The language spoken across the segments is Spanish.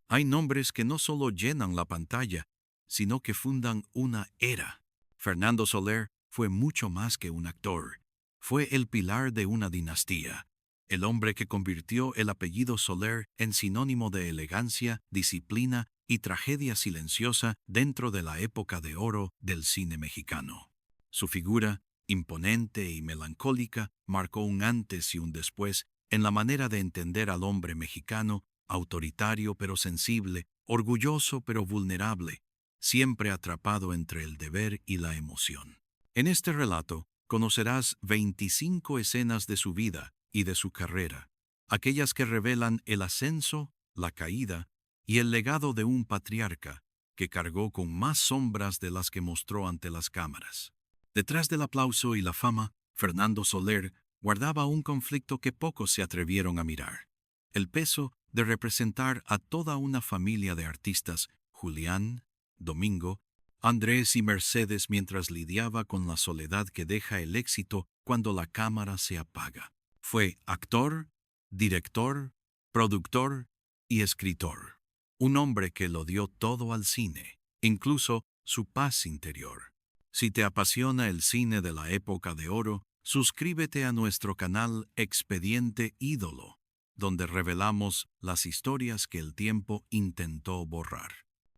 Hay nombres que no solo llenan la pantalla, sino que fundan una era. Fernando Soler fue mucho más que un actor. Fue el pilar de una dinastía. El hombre que convirtió el apellido Soler en sinónimo de elegancia, disciplina y tragedia silenciosa dentro de la época de oro del cine mexicano. Su figura, imponente y melancólica, marcó un antes y un después en la manera de entender al hombre mexicano, autoritario pero sensible, orgulloso pero vulnerable, siempre atrapado entre el deber y la emoción. En este relato conocerás 25 escenas de su vida y de su carrera, aquellas que revelan el ascenso, la caída y el legado de un patriarca que cargó con más sombras de las que mostró ante las cámaras. Detrás del aplauso y la fama, Fernando Soler guardaba un conflicto que pocos se atrevieron a mirar: el peso de representar a toda una familia de artistas: Julián, Domingo, Andrés y Mercedes, mientras lidiaba con la soledad que deja el éxito cuando la cámara se apaga. Fue actor, director, productor y escritor. Un hombre que lo dio todo al cine, incluso su paz interior. Si te apasiona el cine de la época de oro, suscríbete a nuestro canal Expediente Ídolo, donde revelamos las historias que el tiempo intentó borrar.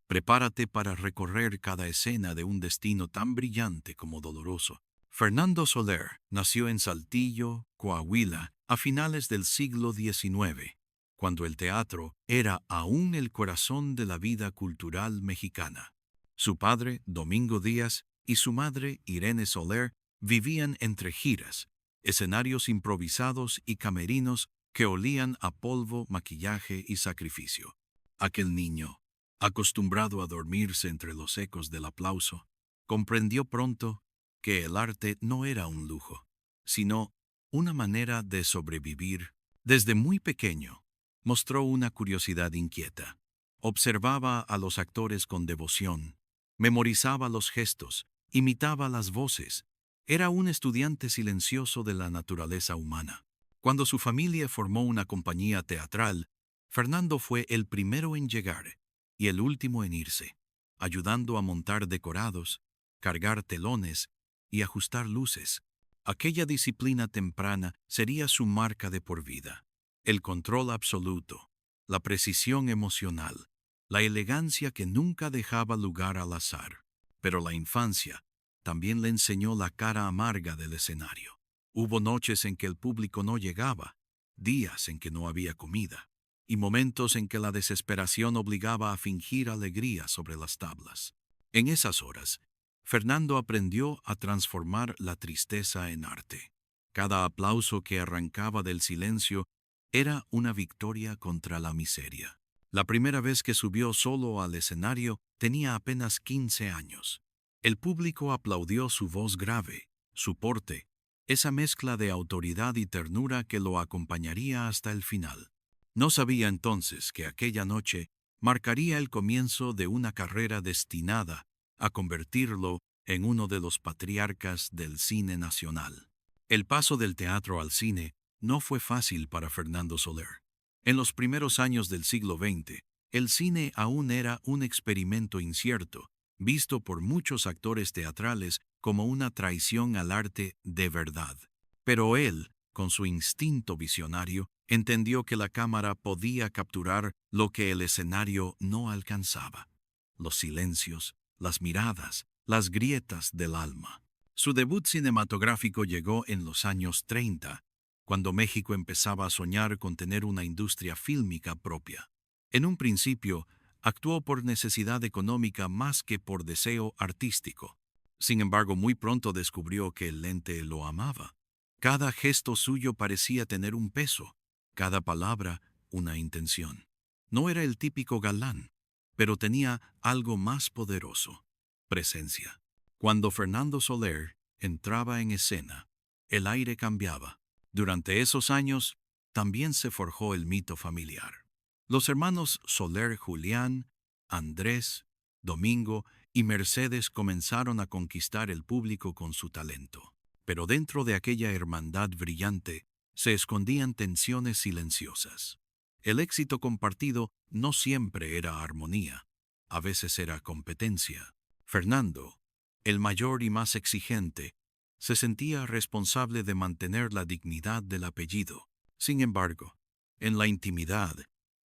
Prepárate para recorrer cada escena de un destino tan brillante como doloroso. Fernando Soler nació en Saltillo, Coahuila, a finales del siglo XIX, cuando el teatro era aún el corazón de la vida cultural mexicana. Su padre, Domingo Díaz, y su madre, Irene Soler, vivían entre giras, escenarios improvisados y camerinos que olían a polvo, maquillaje y sacrificio. Aquel niño, acostumbrado a dormirse entre los ecos del aplauso, comprendió pronto que el arte no era un lujo, sino una manera de sobrevivir. Desde muy pequeño, mostró una curiosidad inquieta. Observaba a los actores con devoción, memorizaba los gestos, imitaba las voces. Era un estudiante silencioso de la naturaleza humana. Cuando su familia formó una compañía teatral, Fernando fue el primero en llegar y el último en irse, ayudando a montar decorados, cargar telones y ajustar luces. Aquella disciplina temprana sería su marca de por vida. El control absoluto, la precisión emocional, la elegancia que nunca dejaba lugar al azar. Pero la infancia también le enseñó la cara amarga del escenario. Hubo noches en que el público no llegaba, días en que no había comida, y momentos en que la desesperación obligaba a fingir alegría sobre las tablas. En esas horas, Fernando aprendió a transformar la tristeza en arte. Cada aplauso que arrancaba del silencio era una victoria contra la miseria. La primera vez que subió solo al escenario tenía apenas 15 años. El público aplaudió su voz grave, su porte, esa mezcla de autoridad y ternura que lo acompañaría hasta el final. No sabía entonces que aquella noche marcaría el comienzo de una carrera destinada a convertirlo en uno de los patriarcas del cine nacional. El paso del teatro al cine no fue fácil para Fernando Soler. En los primeros años del siglo XX, el cine aún era un experimento incierto, visto por muchos actores teatrales como una traición al arte de verdad. Pero él, con su instinto visionario, entendió que la cámara podía capturar lo que el escenario no alcanzaba: los silencios, las miradas, las grietas del alma. Su debut cinematográfico llegó en los años 30, cuando México empezaba a soñar con tener una industria fílmica propia. En un principio, actuó por necesidad económica más que por deseo artístico. Sin embargo, muy pronto descubrió que el lente lo amaba. Cada gesto suyo parecía tener un peso, cada palabra una intención. No era el típico galán, pero tenía algo más poderoso: presencia. Cuando Fernando Soler entraba en escena, el aire cambiaba. Durante esos años, también se forjó el mito familiar. Los hermanos Soler, Julián, Andrés, Domingo y Mercedes comenzaron a conquistar el público con su talento. Pero dentro de aquella hermandad brillante se escondían tensiones silenciosas. El éxito compartido no siempre era armonía, a veces era competencia. Fernando, el mayor y más exigente, se sentía responsable de mantener la dignidad del apellido. Sin embargo, en la intimidad,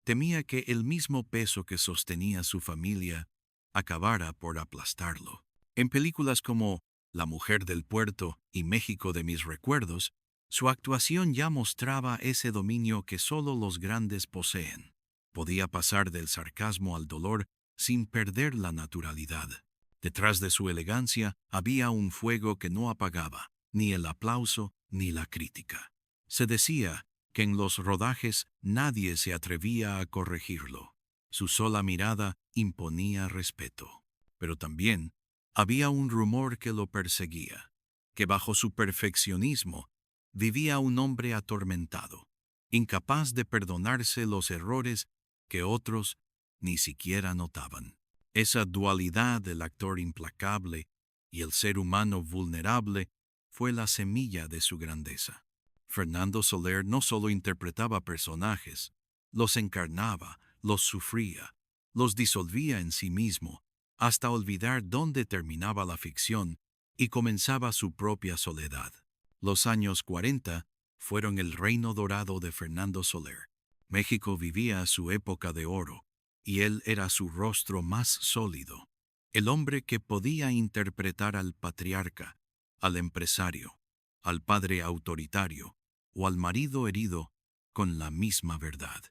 temía que el mismo peso que sostenía su familia acabara por aplastarlo. En películas como La mujer del puerto y México de mis recuerdos, su actuación ya mostraba ese dominio que solo los grandes poseen. Podía pasar del sarcasmo al dolor sin perder la naturalidad. Detrás de su elegancia había un fuego que no apagaba, ni el aplauso ni la crítica. Se decía que en los rodajes nadie se atrevía a corregirlo. Su sola mirada imponía respeto. Pero también había un rumor que lo perseguía, que bajo su perfeccionismo vivía un hombre atormentado, incapaz de perdonarse los errores que otros ni siquiera notaban. Esa dualidad del actor implacable y el ser humano vulnerable fue la semilla de su grandeza. Fernando Soler no solo interpretaba personajes, los encarnaba, los sufría, los disolvía en sí mismo, hasta olvidar dónde terminaba la ficción y comenzaba su propia soledad. Los años 40 fueron el reino dorado de Fernando Soler. México vivía su época de oro, y él era su rostro más sólido, el hombre que podía interpretar al patriarca, al empresario, al padre autoritario o al marido herido con la misma verdad.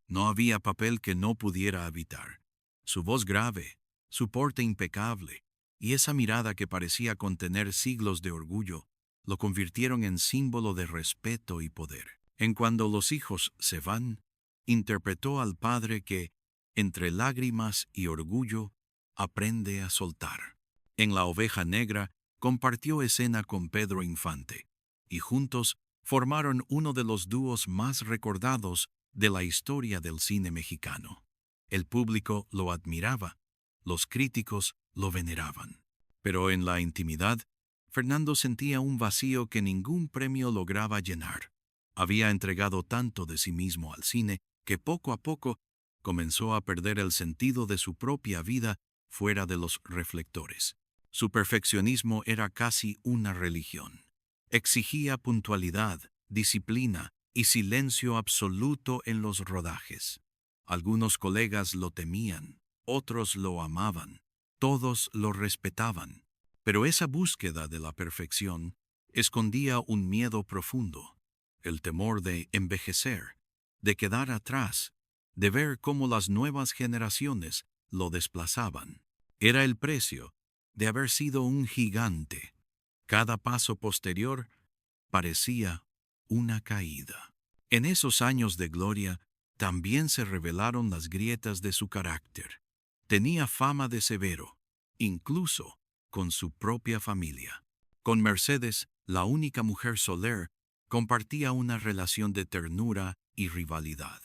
No había papel que no pudiera habitar. Su voz grave, su porte impecable y esa mirada que parecía contener siglos de orgullo lo convirtieron en símbolo de respeto y poder. En Cuando los hijos se van, interpretó al padre que, entre lágrimas y orgullo, aprende a soltar. En La oveja negra, compartió escena con Pedro Infante, y juntos formaron uno de los dúos más recordados de la historia del cine mexicano. El público lo admiraba, los críticos lo veneraban. Pero en la intimidad, Fernando sentía un vacío que ningún premio lograba llenar. Había entregado tanto de sí mismo al cine que poco a poco comenzó a perder el sentido de su propia vida fuera de los reflectores. Su perfeccionismo era casi una religión. Exigía puntualidad, disciplina y silencio absoluto en los rodajes. Algunos colegas lo temían, otros lo amaban, todos lo respetaban. Pero esa búsqueda de la perfección escondía un miedo profundo, el temor de envejecer, de quedar atrás, de ver cómo las nuevas generaciones lo desplazaban. Era el precio de haber sido un gigante. Cada paso posterior parecía una caída. En esos años de gloria también se revelaron las grietas de su carácter. Tenía fama de severo, incluso con su propia familia. Con Mercedes, la única mujer Soler, compartía una relación de ternura y rivalidad.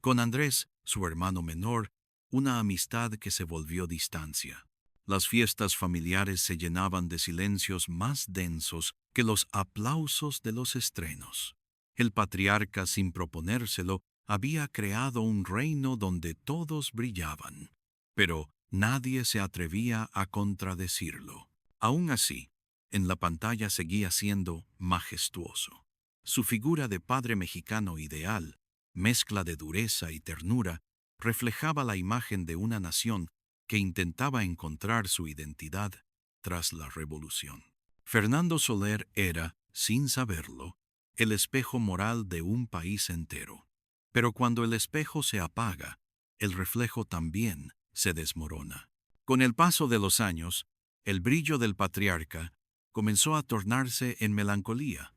Con Andrés, su hermano menor, una amistad que se volvió distancia. Las fiestas familiares se llenaban de silencios más densos que los aplausos de los estrenos. El patriarca, sin proponérselo, había creado un reino donde todos brillaban, pero nadie se atrevía a contradecirlo. Aún así, en la pantalla seguía siendo majestuoso. Su figura de padre mexicano ideal, mezcla de dureza y ternura, reflejaba la imagen de una nación que intentaba encontrar su identidad tras la revolución. Fernando Soler era, sin saberlo, el espejo moral de un país entero. Pero cuando el espejo se apaga, el reflejo también se desmorona. Con el paso de los años, el brillo del patriarca comenzó a tornarse en melancolía.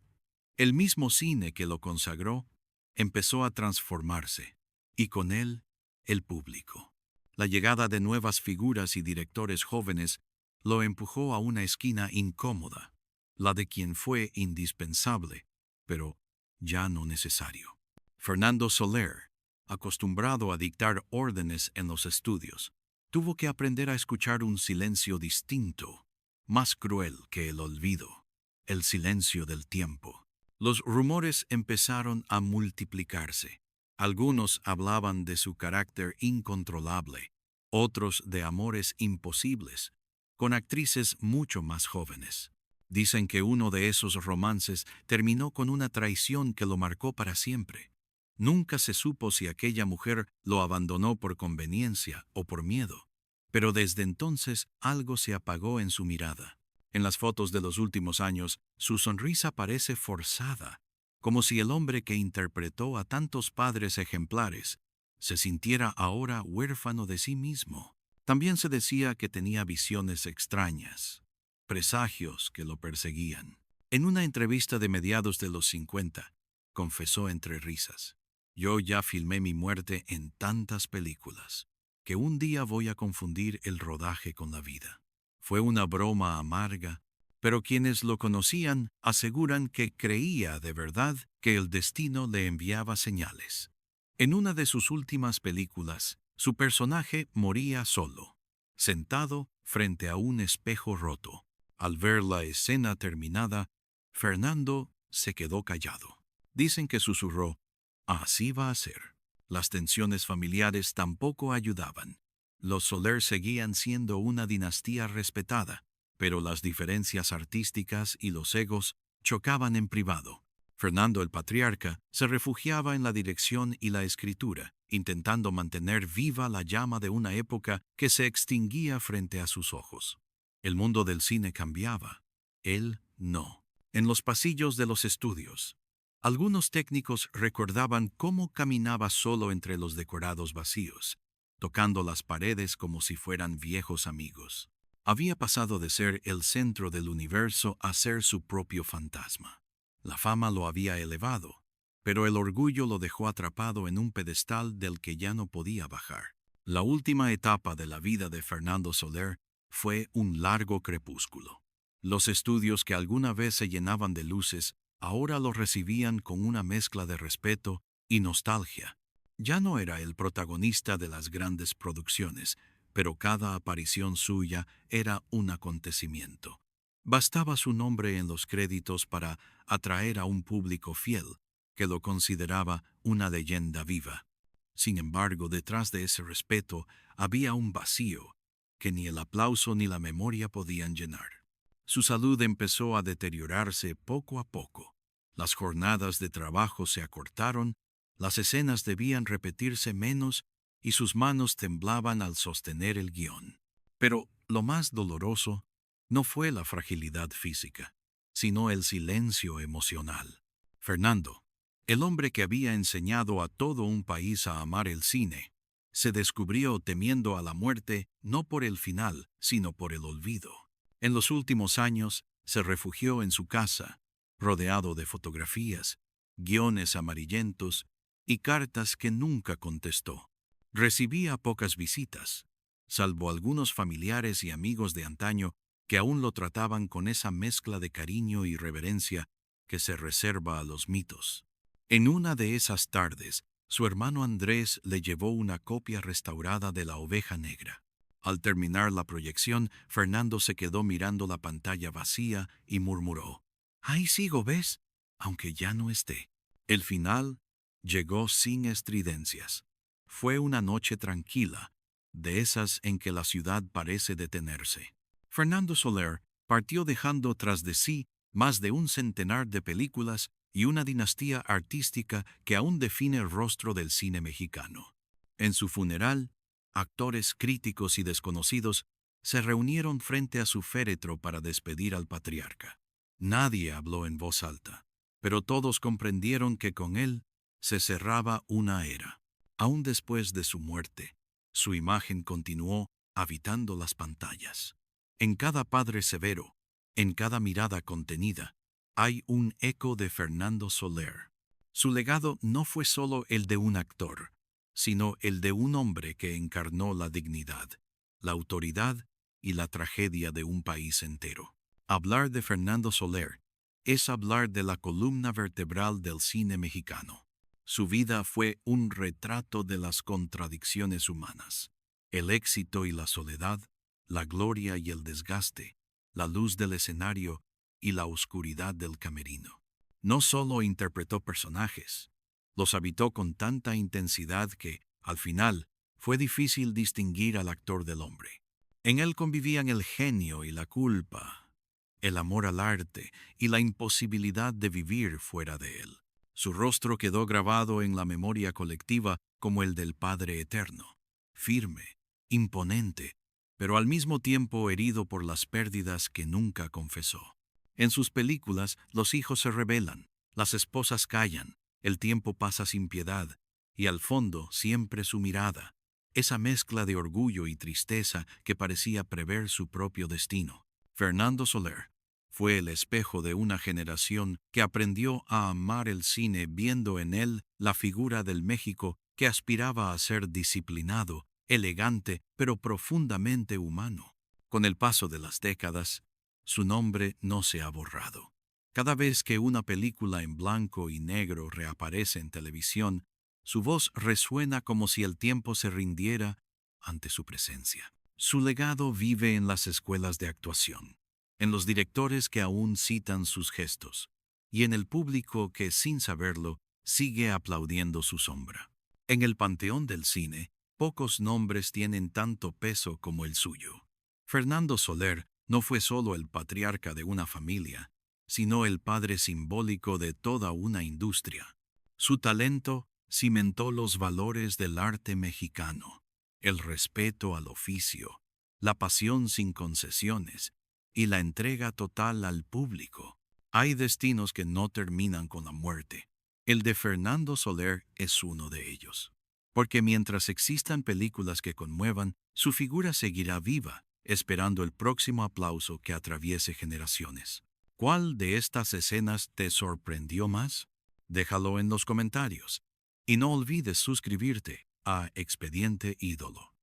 El mismo cine que lo consagró empezó a transformarse, y con él, el público. La llegada de nuevas figuras y directores jóvenes lo empujó a una esquina incómoda, la de quien fue indispensable, pero ya no necesario. Fernando Soler, acostumbrado a dictar órdenes en los estudios, tuvo que aprender a escuchar un silencio distinto, más cruel que el olvido, el silencio del tiempo. Los rumores empezaron a multiplicarse. Algunos hablaban de su carácter incontrolable, otros de amores imposibles, con actrices mucho más jóvenes. Dicen que uno de esos romances terminó con una traición que lo marcó para siempre. Nunca se supo si aquella mujer lo abandonó por conveniencia o por miedo, pero desde entonces algo se apagó en su mirada. En las fotos de los últimos años, su sonrisa parece forzada, como si el hombre que interpretó a tantos padres ejemplares se sintiera ahora huérfano de sí mismo. También se decía que tenía visiones extrañas, presagios que lo perseguían. En una entrevista de mediados de los 50, confesó entre risas: «Yo ya filmé mi muerte en tantas películas, que un día voy a confundir el rodaje con la vida». Fue una broma amarga, pero quienes lo conocían aseguran que creía de verdad que el destino le enviaba señales. En una de sus últimas películas, su personaje moría solo, sentado frente a un espejo roto. Al ver la escena terminada, Fernando se quedó callado. Dicen que susurró: «Así va a ser». Las tensiones familiares tampoco ayudaban. Los Soler seguían siendo una dinastía respetada, pero las diferencias artísticas y los egos chocaban en privado. Fernando el Patriarca se refugiaba en la dirección y la escritura, intentando mantener viva la llama de una época que se extinguía frente a sus ojos. El mundo del cine cambiaba, él no. En los pasillos de los estudios, algunos técnicos recordaban cómo caminaba solo entre los decorados vacíos, tocando las paredes como si fueran viejos amigos. Había pasado de ser el centro del universo a ser su propio fantasma. La fama lo había elevado, pero el orgullo lo dejó atrapado en un pedestal del que ya no podía bajar. La última etapa de la vida de Fernando Soler fue un largo crepúsculo. Los estudios que alguna vez se llenaban de luces ahora lo recibían con una mezcla de respeto y nostalgia. Ya no era el protagonista de las grandes producciones, pero cada aparición suya era un acontecimiento. Bastaba su nombre en los créditos para atraer a un público fiel, que lo consideraba una leyenda viva. Sin embargo, detrás de ese respeto había un vacío que ni el aplauso ni la memoria podían llenar. Su salud empezó a deteriorarse poco a poco. Las jornadas de trabajo se acortaron, las escenas debían repetirse menos y sus manos temblaban al sostener el guión. Pero lo más doloroso no fue la fragilidad física, sino el silencio emocional. Fernando, el hombre que había enseñado a todo un país a amar el cine, se descubrió temiendo a la muerte no por el final, sino por el olvido. En los últimos años se refugió en su casa, rodeado de fotografías, guiones amarillentos y cartas que nunca contestó. Recibía pocas visitas, salvo algunos familiares y amigos de antaño que aún lo trataban con esa mezcla de cariño y reverencia que se reserva a los mitos. En una de esas tardes, su hermano Andrés le llevó una copia restaurada de La Oveja Negra. Al terminar la proyección, Fernando se quedó mirando la pantalla vacía y murmuró: «Ahí sigo, ¿ves? Aunque ya no esté». El final llegó sin estridencias. Fue una noche tranquila, de esas en que la ciudad parece detenerse. Fernando Soler partió dejando tras de sí más de un centenar de películas y una dinastía artística que aún define el rostro del cine mexicano. En su funeral, actores, críticos y desconocidos se reunieron frente a su féretro para despedir al patriarca. Nadie habló en voz alta, pero todos comprendieron que con él se cerraba una era. Aún después de su muerte, su imagen continuó habitando las pantallas. En cada padre severo, en cada mirada contenida, hay un eco de Fernando Soler. Su legado no fue solo el de un actor, sino el de un hombre que encarnó la dignidad, la autoridad y la tragedia de un país entero. Hablar de Fernando Soler es hablar de la columna vertebral del cine mexicano. Su vida fue un retrato de las contradicciones humanas, el éxito y la soledad, la gloria y el desgaste, la luz del escenario y la oscuridad del camerino. No solo interpretó personajes, Los habitó con tanta intensidad que, al final, fue difícil distinguir al actor del hombre. En él convivían el genio y la culpa, el amor al arte y la imposibilidad de vivir fuera de él. Su rostro quedó grabado en la memoria colectiva como el del Padre Eterno, firme, imponente, pero al mismo tiempo herido por las pérdidas que nunca confesó. En sus películas, los hijos se rebelan, las esposas callan, el tiempo pasa sin piedad, y al fondo siempre su mirada, esa mezcla de orgullo y tristeza que parecía prever su propio destino. Fernando Soler fue el espejo de una generación que aprendió a amar el cine viendo en él la figura del México que aspiraba a ser disciplinado, elegante, pero profundamente humano. Con el paso de las décadas, su nombre no se ha borrado. Cada vez que una película en blanco y negro reaparece en televisión, su voz resuena como si el tiempo se rindiera ante su presencia. Su legado vive en las escuelas de actuación, en los directores que aún citan sus gestos, y en el público que, sin saberlo, sigue aplaudiendo su sombra. En el panteón del cine, pocos nombres tienen tanto peso como el suyo. Fernando Soler no fue solo el patriarca de una familia, sino el padre simbólico de toda una industria. Su talento cimentó los valores del arte mexicano, el respeto al oficio, la pasión sin concesiones y la entrega total al público. Hay destinos que no terminan con la muerte. El de Fernando Soler es uno de ellos. Porque mientras existan películas que conmuevan, su figura seguirá viva, esperando el próximo aplauso que atraviese generaciones. ¿Cuál de estas escenas te sorprendió más? Déjalo en los comentarios. Y no olvides suscribirte a Expediente Ídolo.